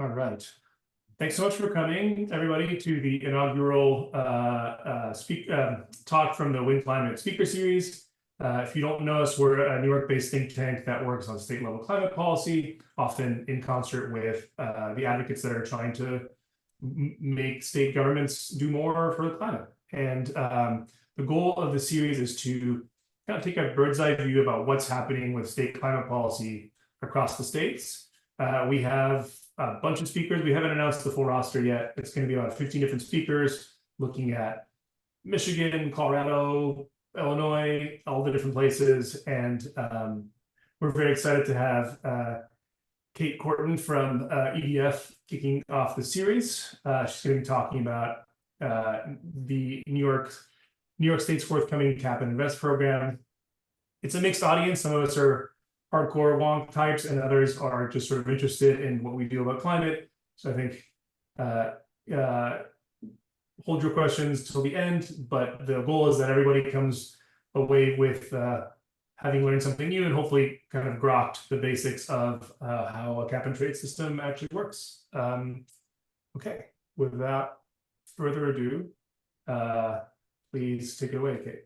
All right. Thanks so much for coming, everybody, to the inaugural talk from the Wind Climate Speaker Series. If you don't know us, we're a New York-based think tank that works on state-level climate policy, often in concert with the advocates that are trying to make state governments do more for the climate. And the goal of the series is to kind of take a bird's eye view about what's happening with state climate policy across the states. We have a bunch of speakers. We haven't announced the full roster yet. It's going to be about 15 different speakers looking at Michigan, Colorado, Illinois, all the different places. And we're very excited to have Kate Courtin from EDF kicking off the series. She's going to be talking about the New York State's forthcoming Cap and Invest program. It's a mixed audience. Some of us are hardcore wonk types, and others are just sort of interested in what we do about climate. So I think hold your questions till the end, but the goal is that everybody comes away with having learned something new and hopefully kind of grokked the basics of how a cap and trade system actually works. Okay, without further ado, please take it away, Kate.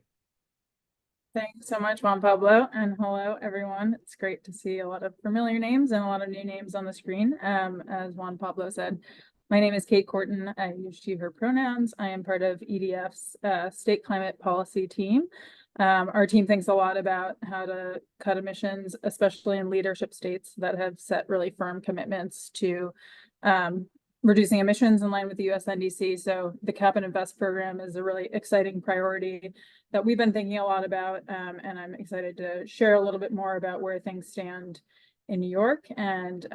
Thanks so much, Juan Pablo, and hello, everyone. It's great to see a lot of familiar names and a lot of new names on the screen. As Juan Pablo said, my name is Kate Courtin. I use she, her pronouns. I am part of EDF's state climate policy team. Our team thinks a lot about how to cut emissions, especially in leadership states that have set really firm commitments to reducing emissions in line with the US NDC. So the Cap and Invest program is a really exciting priority that we've been thinking a lot about. And I'm excited to share a little bit more about where things stand in New York, and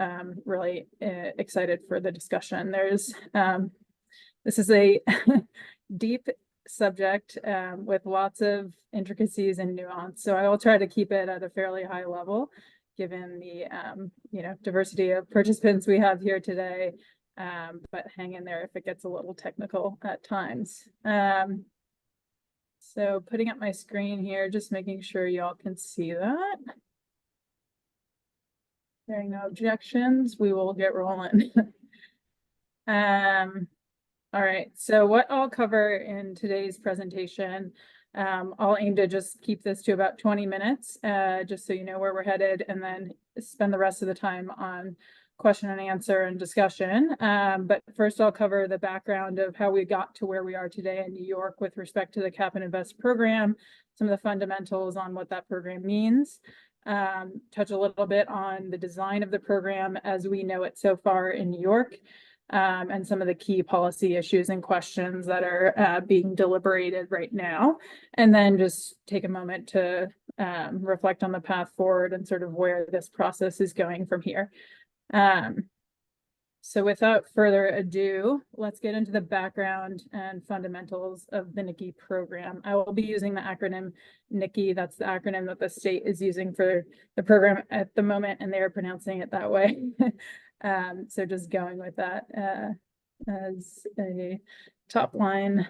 really excited for the discussion. This is a deep subject with lots of intricacies and nuance. So I will try to keep it at a fairly high level, given the diversity of participants we have here today. But hang in there if it gets a little technical at times. So putting up my screen here, just making sure y'all can see that. Hearing no objections, we will get rolling. All right, so what I'll cover in today's presentation, I'll aim to just keep this to about 20 minutes, just so you know where we're headed, and then spend the rest of the time on question and answer and discussion. But first I'll cover the background of how we got to where we are today in New York with respect to the Cap and Invest program, some of the fundamentals on what that program means, touch a little bit on the design of the program as we know it so far in New York, and some of the key policy issues and questions that are being deliberated right now. And then just take a moment to reflect on the path forward and sort of where this process is going from here. So without further ado, let's get into the background and fundamentals of the NICI program. I will be using the acronym NICI. That's the acronym that the state is using for the program at the moment, and they are pronouncing it that way. So just going with that as a top line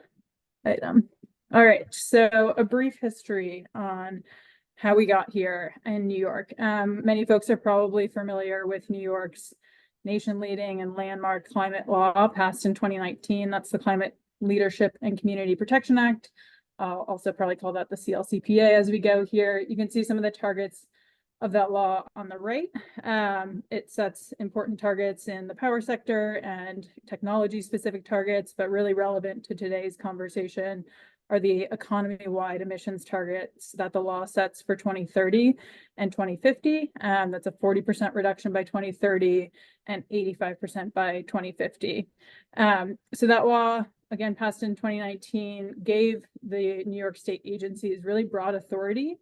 item. All right, so a brief history on how we got here in New York. Many folks are probably familiar with New York's nation-leading and landmark climate law passed in 2019. That's the Climate Leadership and Community Protection Act. I'll also probably call that the CLCPA as we go here. You can see some of the targets of that law on the right. It sets important targets in the power sector and technology-specific targets, but really relevant to today's conversation are the economy-wide emissions targets that the law sets for 2030 and 2050. That's a 40% reduction by 2030 and 85% by 2050. So that law, again, passed in 2019, gave the New York State agencies really broad authority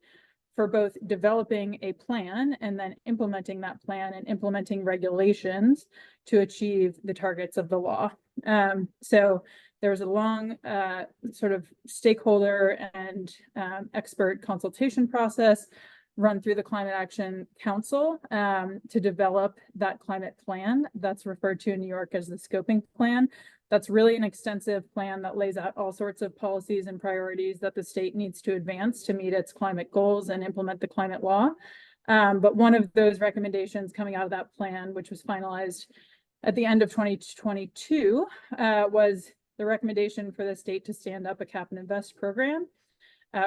for both developing a plan and then implementing that plan and implementing regulations to achieve the targets of the law. So there was a long sort of stakeholder and expert consultation process run through the Climate Action Council to develop that climate plan that's referred to in New York as the scoping plan. That's really an extensive plan that lays out all sorts of policies and priorities that the state needs to advance to meet its climate goals and implement the climate law. But one of those recommendations coming out of that plan, which was finalized at the end of 2022 was the recommendation for the state to stand up a cap and invest program,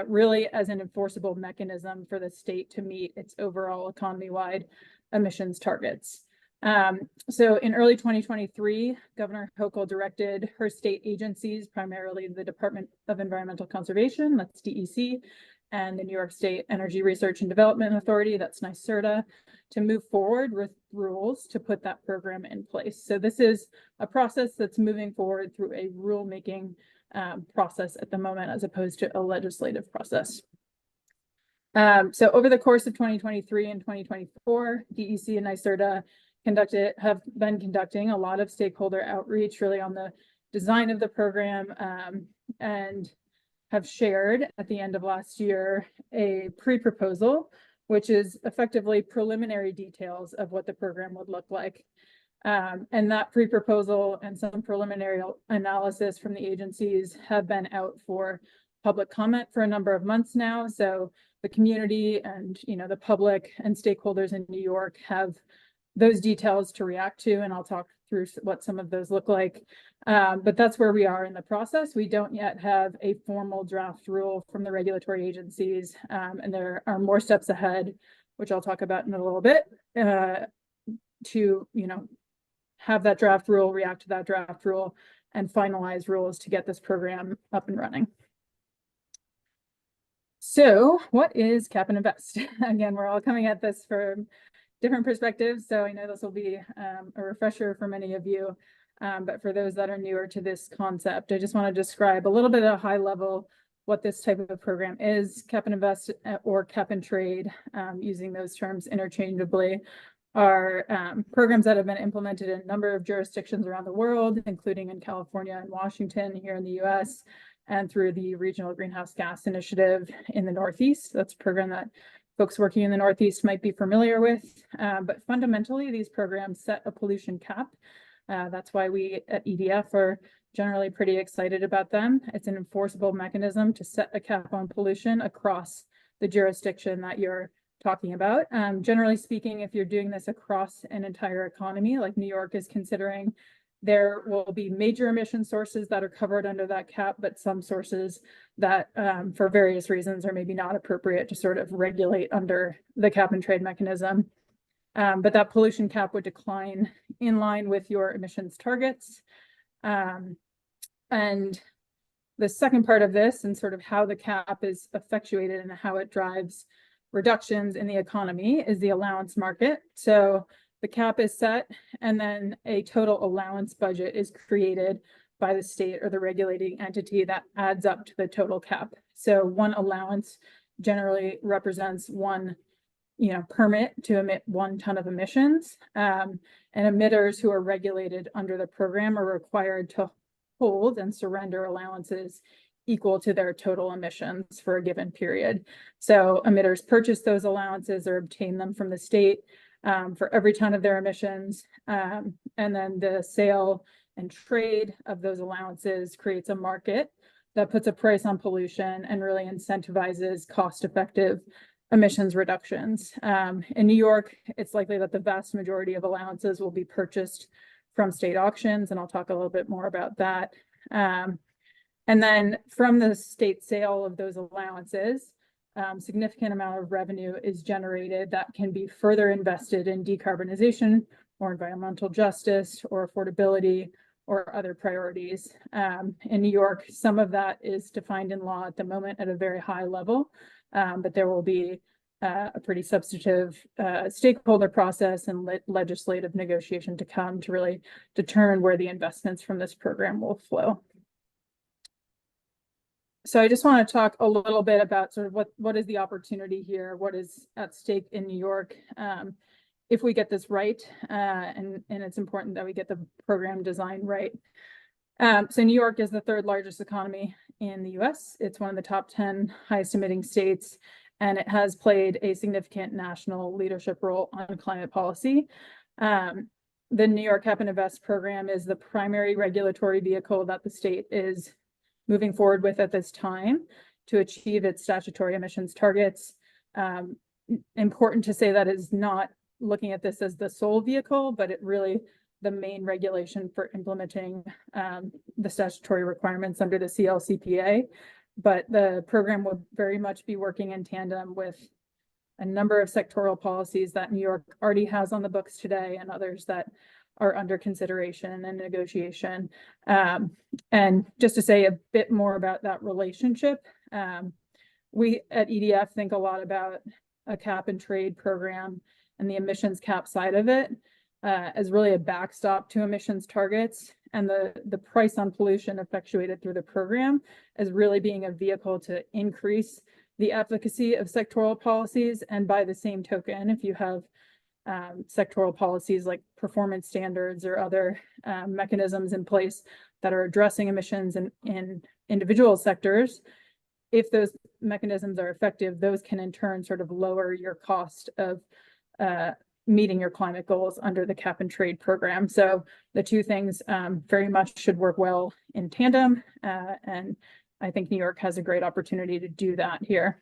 really as an enforceable mechanism for the state to meet its overall economy-wide emissions targets. So in early 2023, Governor Hochul directed her state agencies, primarily the Department of Environmental Conservation, that's DEC, and the New York State Energy Research and Development Authority, that's NYSERDA, to move forward with rules to put that program in place. So this is a process that's moving forward through a rulemaking process at the moment, as opposed to a legislative process. So over the course of 2023 and 2024, DEC and NYSERDA have been conducting a lot of stakeholder outreach really on the design of the program, and have shared at the end of last year a pre-proposal, which is effectively preliminary details of what the program would look like. And that pre-proposal and some preliminary analysis from the agencies have been out for public comment for a number of months now. So the community and the public and stakeholders in New York have those details to react to, and I'll talk through what some of those look like. But that's where we are in the process. We don't yet have a formal draft rule from the regulatory agencies, and there are more steps ahead, which I'll talk about in a little bit, to have that draft rule, react to that draft rule, and finalize rules to get this program up and running. So what is cap and invest? Again, we're all coming at this from different perspectives, so I know this will be a refresher for many of you, but for those that are newer to this concept, I just want to describe a little bit at a high level what this type of program is. Cap and invest, or cap and trade, using those terms interchangeably, are programs that have been implemented in a number of jurisdictions around the world, including in California and Washington here in the US, and through the Regional Greenhouse Gas Initiative in the Northeast. That's a program that folks working in the Northeast might be familiar with, but fundamentally these programs set a pollution cap. That's why we at EDF are generally pretty excited about them. It's an enforceable mechanism to set a cap on pollution across the jurisdiction that you're talking about. Generally speaking, if you're doing this across an entire economy, like New York is considering, there will be major emission sources that are covered under that cap, but some sources that for various reasons are maybe not appropriate to sort of regulate under the cap and trade mechanism. But that pollution cap would decline in line with your emissions targets. And the second part of this, and sort of how the cap is effectuated and how it drives reductions in the economy, is the allowance market. So the cap is set, and then a total allowance budget is created by the state or the regulating entity that adds up to the total cap. So one allowance generally represents one permit to emit 1 ton of emissions, and emitters who are regulated under the program are required to hold and surrender allowances equal to their total emissions for a given period. So emitters purchase those allowances or obtain them from the state for every ton of their emissions, and then the sale and trade of those allowances creates a market that puts a price on pollution and really incentivizes cost-effective emissions reductions. In New York, it's likely that the vast majority of allowances will be purchased from state auctions, and I'll talk a little bit more about that. And then from the state sale of those allowances, significant amount of revenue is generated that can be further invested in decarbonization or environmental justice or affordability or other priorities. In New York, some of that is defined in law at the moment at a very high level, but there will be a pretty substantive stakeholder process and legislative negotiation to come to really determine where the investments from this program will flow. So I just want to talk a little bit about sort of what is the opportunity here, what is at stake in New York if we get this right, and it's important that we get the program design right. So New York is the 3rd largest economy in the US. It's one of the top 10 highest emitting states, and it has played a significant national leadership role on climate policy. The New York Cap and Invest program is the primary regulatory vehicle that the state is moving forward with at this time to achieve its statutory emissions targets. Important to say that is not looking at this as the sole vehicle, but it really the main regulation for implementing the statutory requirements under the CLCPA, but the program will very much be working in tandem with a number of sectoral policies that New York already has on the books today and others that are under consideration and negotiation. And just to say a bit more about that relationship, we at EDF think a lot about a cap and trade program and the emissions cap side of it as really a backstop to emissions targets, and the price on pollution effectuated through the program as really being a vehicle to increase the efficacy of sectoral policies. And by the same token, if you have sectoral policies like performance standards or other mechanisms in place that are addressing emissions in individual sectors, if those mechanisms are effective, those can in turn sort of lower your cost of meeting your climate goals under the cap and trade program. So the two things very much should work well in tandem. And I think New York has a great opportunity to do that here.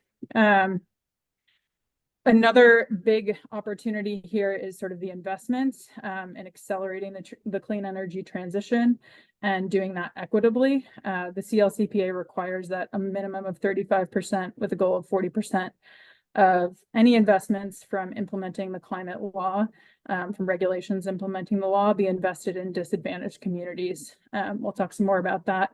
Another big opportunity here is sort of the investments and accelerating the clean energy transition and doing that equitably. The CLCPA requires that a minimum of 35% with a goal of 40% of any investments from implementing the climate law, from regulations implementing the law, be invested in disadvantaged communities. We'll talk some more about that.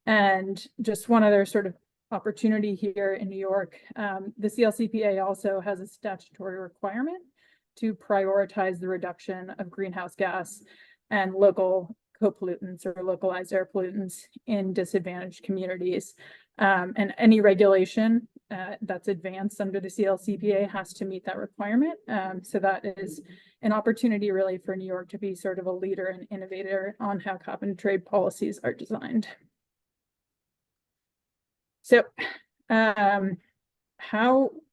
And just one other sort of opportunity here in New York, the CLCPA also has a statutory requirement to prioritize the reduction of greenhouse gas and local co-pollutants or localized air pollutants in disadvantaged communities. And any regulation that's advanced under the CLCPA has to meet that requirement. So that is an opportunity really for New York to be sort of a leader and innovator on how cap and trade policies are designed. So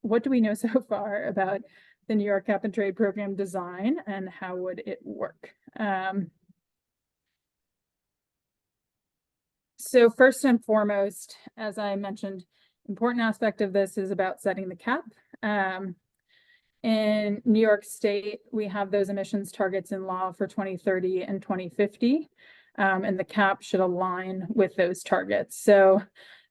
what do we know so far about the New York cap and trade program design, and how would it work? So first and foremost, as I mentioned, important aspect of this is about setting the cap. In New York State, we have those emissions targets in law for 2030 and 2050, and the cap should align with those targets. So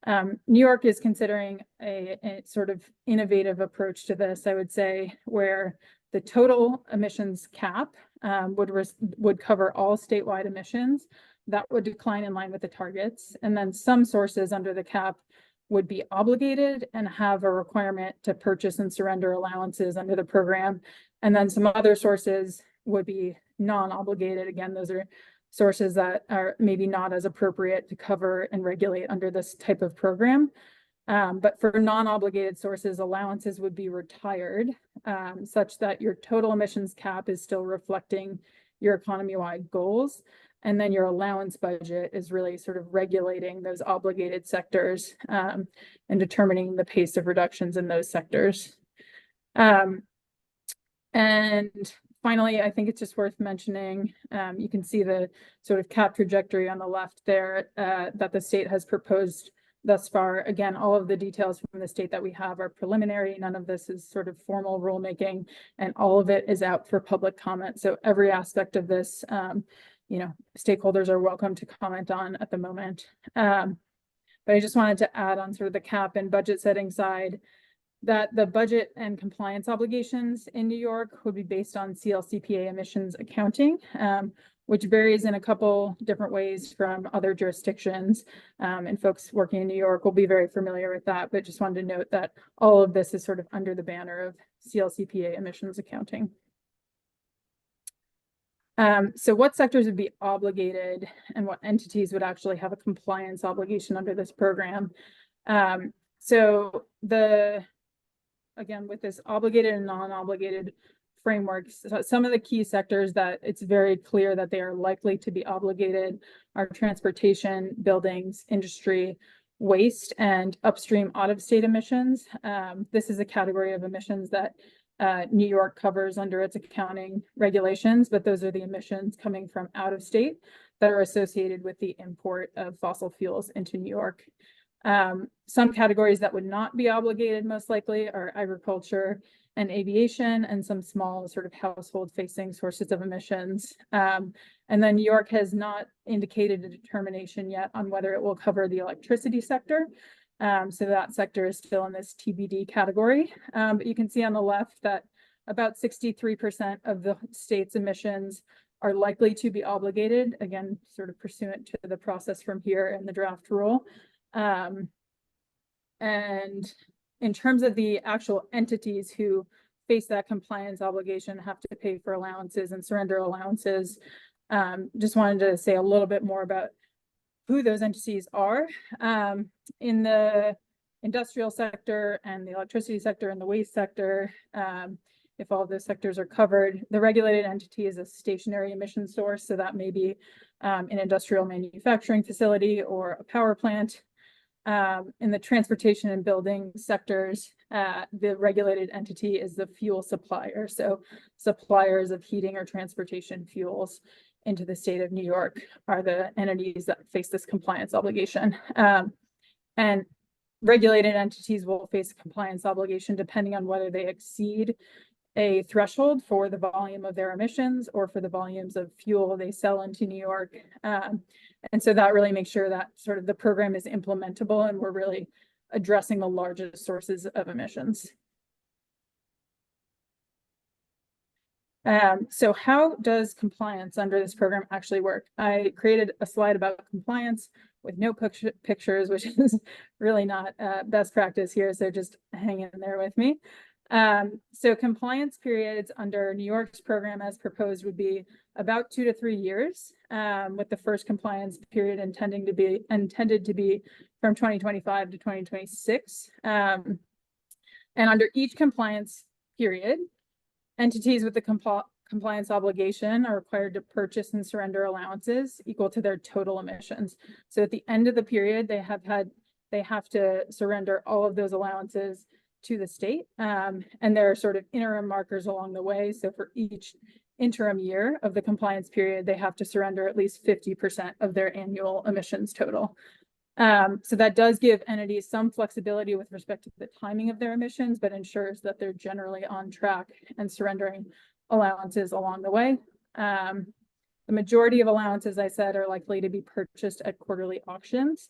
New York is considering a sort of innovative approach to this, I would say, where the total emissions cap would cover all statewide emissions. That would decline in line with the targets. And then some sources under the cap would be obligated and have a requirement to purchase and surrender allowances under the program. And then some other sources would be non-obligated. Again, those are sources that are maybe not as appropriate to cover and regulate under this type of program. But for non-obligated sources, allowances would be retired such that your total emissions cap is still reflecting your economy-wide goals. And then your allowance budget is really sort of regulating those obligated sectors and determining the pace of reductions in those sectors. And finally, I think it's just worth mentioning, you can see the sort of cap trajectory on the left there that the state has proposed thus far. Again, all of the details from the state that we have are preliminary. None of this is sort of formal rulemaking, and all of it is out for public comment. So every aspect of this, stakeholders are welcome to comment on at the moment. But I just wanted to add on sort of the cap and budget setting side that the budget and compliance obligations in New York would be based on CLCPA emissions accounting, which varies in a couple different ways from other jurisdictions. And folks working in New York will be very familiar with that, but just wanted to note that all of this is sort of under the banner of CLCPA emissions accounting. So what sectors would be obligated and what entities would actually have a compliance obligation under this program? So again, with this obligated and non-obligated frameworks, some of the key sectors that it's very clear that they are likely to be obligated are transportation, buildings, industry, waste, and upstream out-of-state emissions. This is a category of emissions that New York covers under its accounting regulations, but those are the emissions coming from out of state that are associated with the import of fossil fuels into New York. Some categories that would not be obligated most likely are agriculture, and aviation, and some small sort of household facing sources of emissions. And then New York has not indicated a determination yet on whether it will cover the electricity sector. So that sector is still in this TBD category. But you can see on the left that about 63% of the state's emissions are likely to be obligated, again, sort of pursuant to the process from here in the draft rule. And in terms of the actual entities who face that compliance obligation, have to pay for allowances and surrender allowances, just wanted to say a little bit more about who those entities are. In the industrial sector and the electricity sector and the waste sector, if all of those sectors are covered, the regulated entity is a stationary emission source. So that may be an industrial manufacturing facility or a power plant. In the transportation and building sectors, the regulated entity is the fuel supplier. So suppliers of heating or transportation fuels into the state of New York are the entities that face this compliance obligation. And regulated entities will face a compliance obligation depending on whether they exceed a threshold for the volume of their emissions or for the volumes of fuel they sell into New York. And so that really makes sure that sort of the program is implementable and we're really addressing the largest sources of emissions. So how does compliance under this program actually work? I created a slide about compliance with no pictures, which is really not best practice here. So just hang in there with me. So compliance periods under New York's program as proposed would be about 2 to 3 years, with the first compliance period intended to be from 2025 to 2026. And under each compliance period, entities with the compliance obligation are required to purchase and surrender allowances equal to their total emissions. So at the end of the period, they have to surrender all of those allowances to the state. And there are sort of interim markers along the way. So for each interim year of the compliance period, they have to surrender at least 50% of their annual emissions total. So that does give entities some flexibility with respect to the timing of their emissions, but ensures that they're generally on track and surrendering allowances along the way. The majority of allowances, I said, are likely to be purchased at quarterly auctions.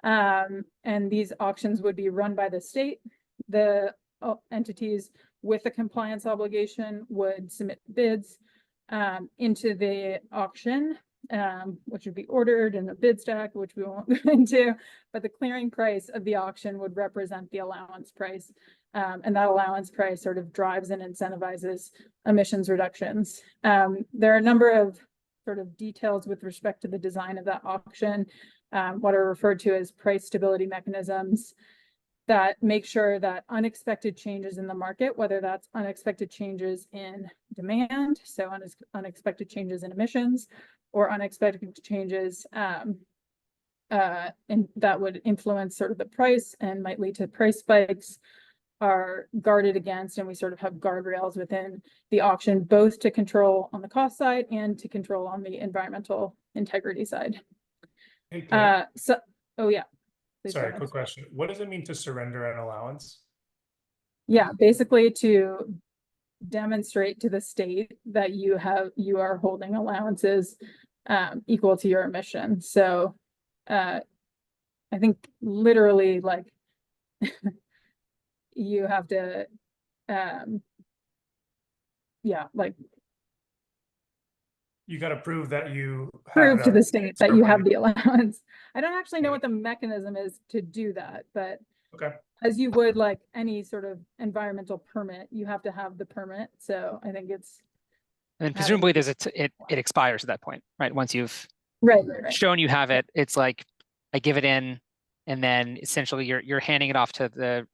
And these auctions would be run by the state. The entities with a compliance obligation would submit bids into the auction, which would be ordered in a bid stack, which we won't go into, but the clearing price of the auction would represent the allowance price. And that allowance price sort of drives and incentivizes emissions reductions. There are a number of sort of details with respect to the design of that auction, what are referred to as price stability mechanisms, that make sure that unexpected changes in the market, whether that's unexpected changes in demand, so unexpected changes in emissions, or unexpected changes and that would influence sort of the price and might lead to price spikes, are guarded against, and we sort of have guardrails within the auction, both to control on the cost side and to control on the environmental integrity side. Hey, oh yeah. Sorry, quick question. What does it mean to surrender an allowance? Yeah, basically to demonstrate to the state that you are holding allowances equal to your emission. So I think literally like you have to yeah, like you got to prove that you prove to the state that you have the allowance. I don't actually know what the mechanism is to do that, but okay, as you would like any sort of environmental permit, you have to have the permit. So I think it's and presumably there's it expires at that point, right? Once you've right. shown you have it, it's like I give it in, and then essentially you're handing it off to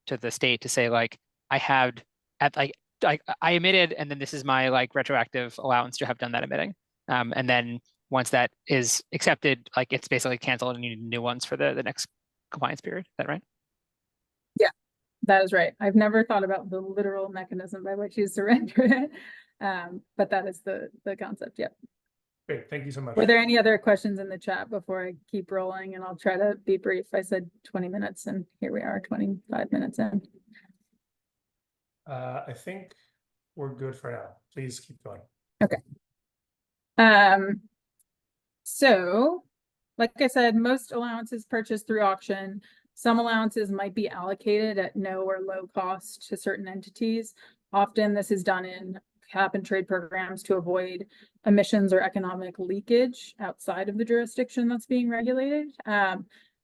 the state to say like I had at like I emitted, and then this is my like retroactive allowance to have done that emitting. And then once that is accepted, like it's basically canceled and you need new ones for the next compliance period. Is that right? Yeah, that is right. I've never thought about the literal mechanism by which you surrender it. But that is the concept. Yep. Great, thank you so much. Were there any other questions in the chat before I keep rolling? And I'll try to be brief. I said 20 minutes and here we are 25 minutes in. I think we're good for now. Please keep going. So, like I said, most allowances purchased through auction. Some allowances might be allocated at no or low cost to certain entities. Often this is done in cap and trade programs to avoid emissions or economic leakage outside of the jurisdiction that's being regulated.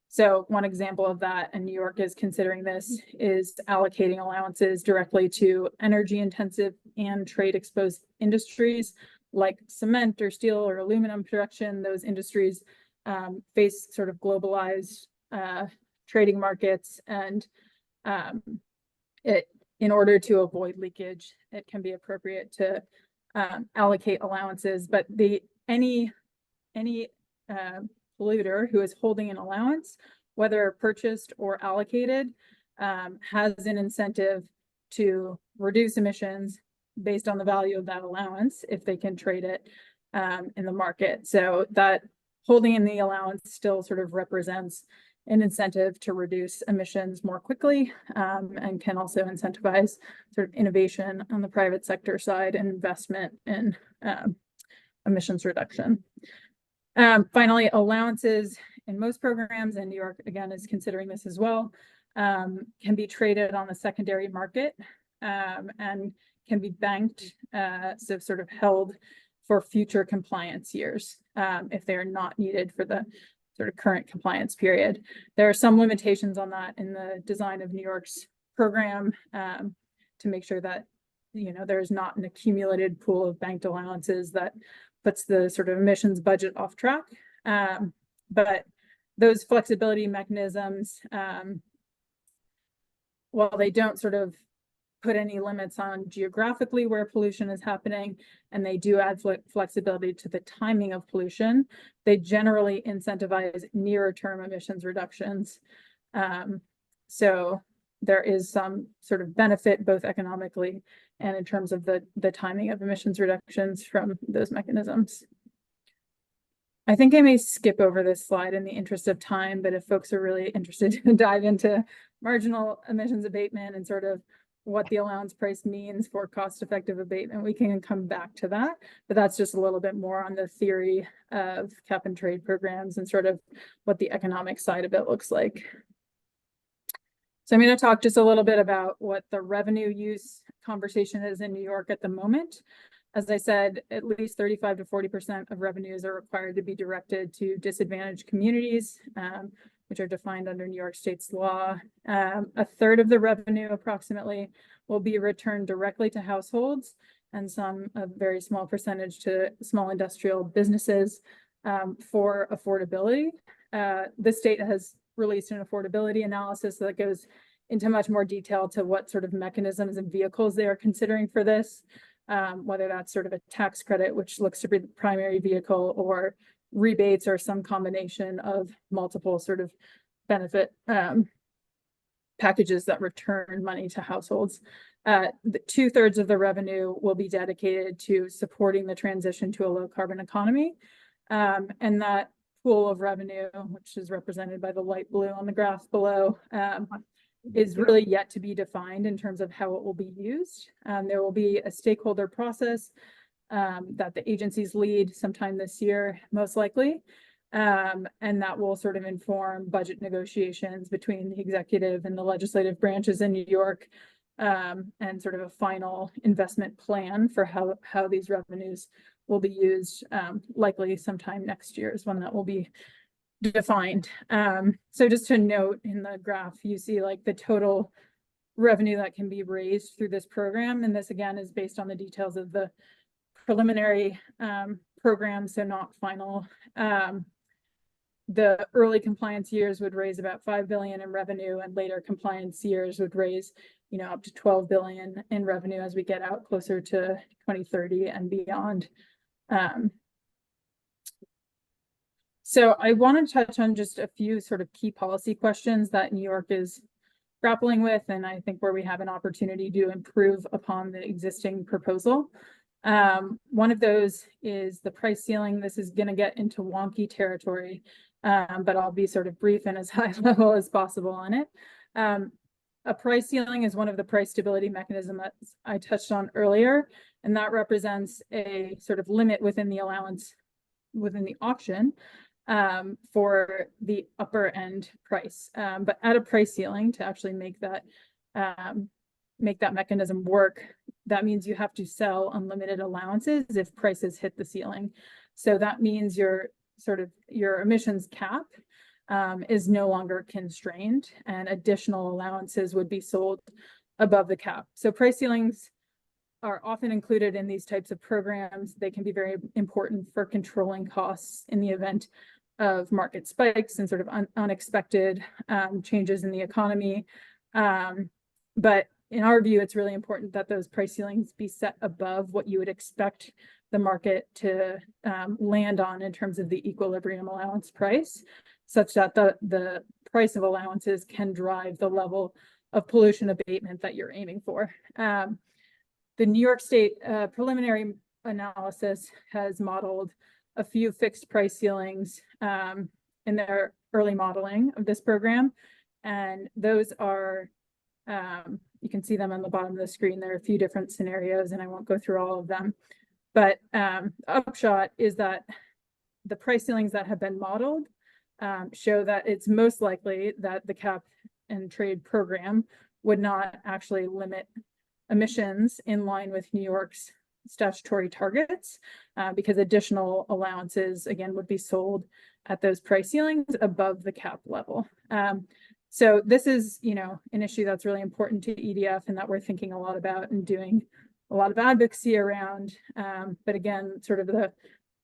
So one example of that, and New York is considering this, is allocating allowances directly to energy intensive and trade exposed industries like cement or steel or aluminum production. Those industries face sort of globalized trading markets, and in order to avoid leakage, it can be appropriate to allocate allowances. But any polluter who is holding an allowance, whether purchased or allocated, has an incentive to reduce emissions based on the value of that allowance if they can trade it in the market. So that holding in the allowance still sort of represents an incentive to reduce emissions more quickly, and can also incentivize sort of innovation on the private sector side and investment in emissions reduction. Finally, allowances in most programs, and New York again is considering this as well, can be traded on the secondary market and can be banked, so sort of held for future compliance years if they are not needed for the sort of current compliance period. There are some limitations on that in the design of New York's program to make sure that, you know, there's not an accumulated pool of banked allowances that puts the sort of emissions budget off track. But those flexibility mechanisms, while they don't sort of put any limits on geographically where pollution is happening, and they do add flexibility to the timing of pollution, they generally incentivize nearer term emissions reductions. So there is some sort of benefit both economically and in terms of the timing of emissions reductions from those mechanisms. I think I may skip over this slide in the interest of time, but if folks are really interested to dive into marginal emissions abatement and sort of what the allowance price means for cost-effective abatement, we can come back to that. But that's just a little bit more on the theory of cap and trade programs and sort of what the economic side of it looks like. So I'm going to talk just a little bit about what the revenue use conversation is in New York at the moment. As I said, at least 35 to 40% of revenues are required to be directed to disadvantaged communities, which are defined under New York State's law. A third of the revenue approximately will be returned directly to households, and a very small percentage to small industrial businesses for affordability. The state has released an affordability analysis that goes into much more detail to what sort of mechanisms and vehicles they are considering for this, whether that's sort of a tax credit, which looks to be the primary vehicle, or rebates, or some combination of multiple sort of benefit packages that return money to households. The 2/3 of the revenue will be dedicated to supporting the transition to a low carbon economy. And that pool of revenue, which is represented by the light blue on the graph below, is really yet to be defined in terms of how it will be used. There will be a stakeholder process that the agencies lead sometime this year, most likely. And that will sort of inform budget negotiations between the executive and the legislative branches in New York, and sort of a final investment plan for how these revenues will be used, likely sometime next year is when that will be defined. So just to note, in the graph, you see like the total revenue that can be raised through this program. And this again is based on the details of the preliminary program, so not final. The early compliance years would raise about 5 billion in revenue, and later compliance years would raise, you know, up to 12 billion in revenue as we get out closer to 2030 and beyond. So I want to touch on just a few sort of key policy questions that New York is grappling with, and I think where we have an opportunity to improve upon the existing proposal. One of those is the price ceiling. This is going to get into wonky territory, but I'll be sort of brief and as high level as possible on it. a price ceiling is one of the price stability mechanisms that I touched on earlier, and that represents a sort of limit within the allowance within the auction for the upper end price. But at a price ceiling, to actually make that mechanism work, that means you have to sell unlimited allowances if prices hit the ceiling. So that means your emissions cap is no longer constrained, and additional allowances would be sold above the cap. So price ceilings are often included in these types of programs. They can be very important for controlling costs in the event of market spikes and sort of unexpected changes in the economy. But in our view, it's really important that those price ceilings be set above what you would expect the market to land on in terms of the equilibrium allowance price, such that the price of allowances can drive the level of pollution abatement that you're aiming for. The New York State preliminary analysis has modeled a few fixed price ceilings in their early modeling of this program. And those are, you can see them on the bottom of the screen. There are a few different scenarios, and I won't go through all of them. But the upshot is that the price ceilings that have been modeled show that it's most likely that the cap and trade program would not actually limit emissions in line with New York's statutory targets, because additional allowances, again, would be sold at those price ceilings above the cap level. So this is, an issue that's really important to EDF and that we're thinking a lot about and doing a lot of advocacy around. But again, sort of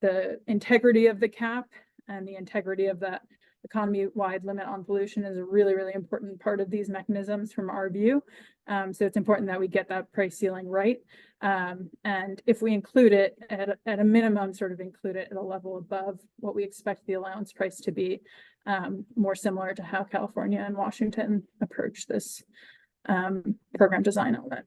the integrity of the cap and the integrity of that economy-wide limit on pollution is a really, really important part of these mechanisms from our view. So it's important that we get that price ceiling right. And if we include it at a minimum, sort of include it at a level above what we expect the allowance price to be, more similar to how California and Washington approach this program design element.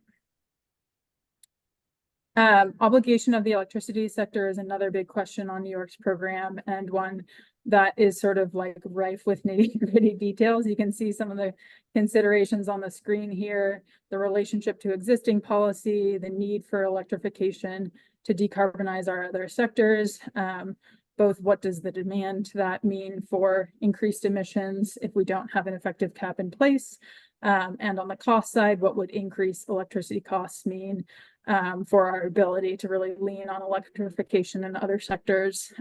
Obligation of the electricity sector is another big question on New York's program, and one that is sort of like rife with nitty-gritty details. You can see some of the considerations on the screen here, the relationship to existing policy, the need for electrification to decarbonize our other sectors, both what does the demand to that mean for increased emissions if we don't have an effective cap in place, and on the cost side, what would increased electricity costs mean for our ability to really lean on electrification in other sectors.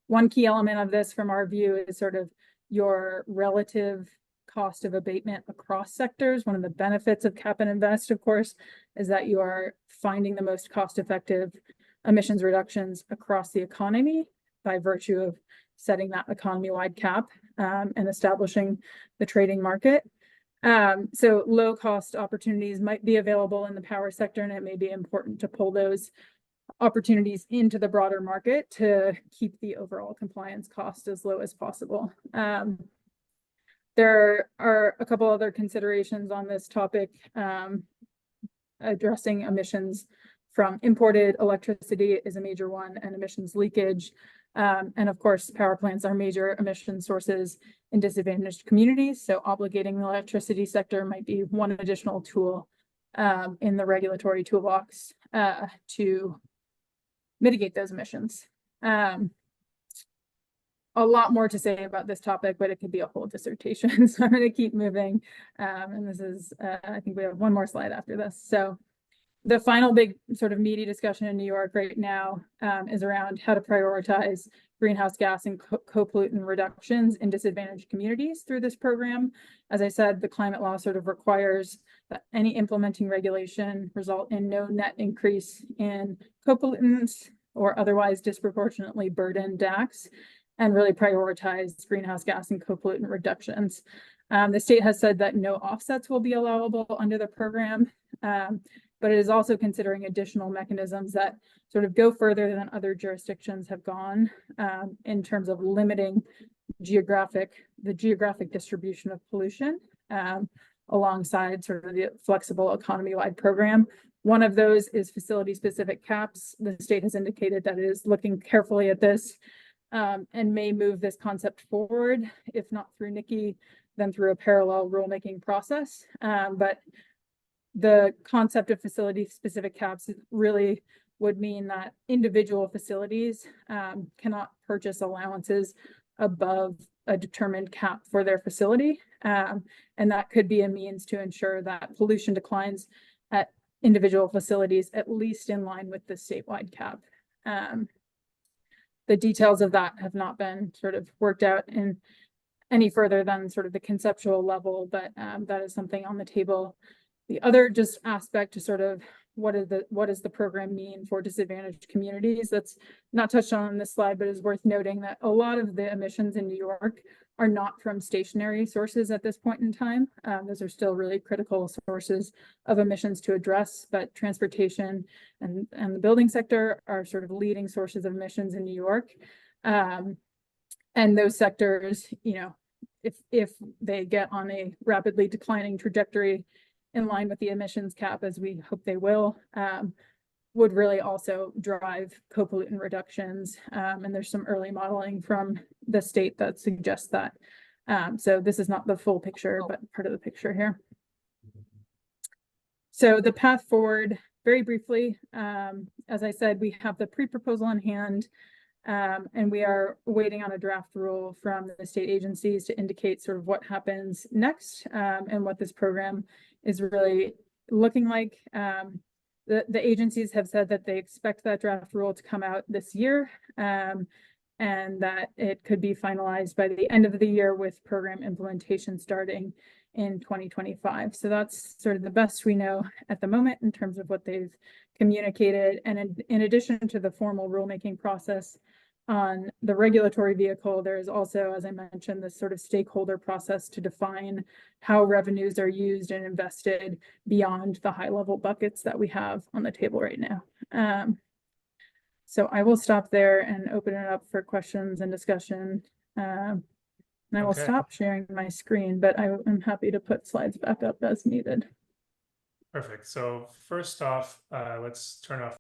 One key element of this from our view is sort of your relative cost of abatement across sectors. One of the benefits of cap and invest, of course, is that you are finding the most cost-effective emissions reductions across the economy by virtue of setting that economy-wide cap and establishing the trading market. So low cost opportunities might be available in the power sector, and it may be important to pull those opportunities into the broader market to keep the overall compliance cost as low as possible. There are a couple other considerations on this topic, addressing emissions from imported electricity is a major one, and emissions leakage. And of course, power plants are major emission sources in disadvantaged communities. So obligating the electricity sector might be one additional tool in the regulatory toolbox to mitigate those emissions. A lot more to say about this topic, but it could be a whole dissertation. So I'm going to keep moving. And this is, I think we have one more slide after this. So the final big sort of meaty discussion in New York right now is around how to prioritize greenhouse gas and co-pollutant reductions in disadvantaged communities through this program. As I said, the climate law sort of requires that any implementing regulation result in no net increase in co-pollutants or otherwise disproportionately burden DACs, and really prioritize greenhouse gas and co-pollutant reductions. The state has said that no offsets will be allowable under the program, but it is also considering additional mechanisms that sort of go further than other jurisdictions have gone in terms of limiting the geographic distribution of pollution alongside sort of the flexible economy-wide program. One of those is facility-specific caps. The state has indicated that it is looking carefully at this and may move this concept forward, if not through NICI, then through a parallel rulemaking process. But the concept of facility specific caps really would mean that individual facilities cannot purchase allowances above a determined cap for their facility. And that could be a means to ensure that pollution declines at individual facilities, at least in line with the statewide cap. The details of that have not been sort of worked out in any further than sort of the conceptual level, but that is something on the table. The other just aspect to sort of what does the program mean for disadvantaged communities? That's not touched on this slide, but is worth noting that a lot of the emissions in New York are not from stationary sources at this point in time. Those are still really critical sources of emissions to address, but transportation and the building sector are sort of leading sources of emissions in New York. And those sectors, you know, if they get on a rapidly declining trajectory in line with the emissions cap, as we hope they will, would really also drive co-pollutant reductions. And there's some early modeling from the state that suggests that. So this is not the full picture, but part of the picture here. So the path forward, very briefly, as I said, we have the pre-proposal in hand. And we are waiting on a draft rule from the state agencies to indicate sort of what happens next, and what this program is really looking like. The agencies have said that they expect that draft rule to come out this year, and that it could be finalized by the end of the year, with program implementation starting in 2025. So that's sort of the best we know at the moment in terms of what they've communicated. And in addition to the formal rulemaking process on the regulatory vehicle, there is also, as I mentioned, this sort of stakeholder process to define how revenues are used and invested beyond the high level buckets that we have on the table right now. So I will stop there and open it up for questions and discussion. And I will stop sharing my screen, but I am happy to put slides back up as needed. Perfect. So first off, let's turn off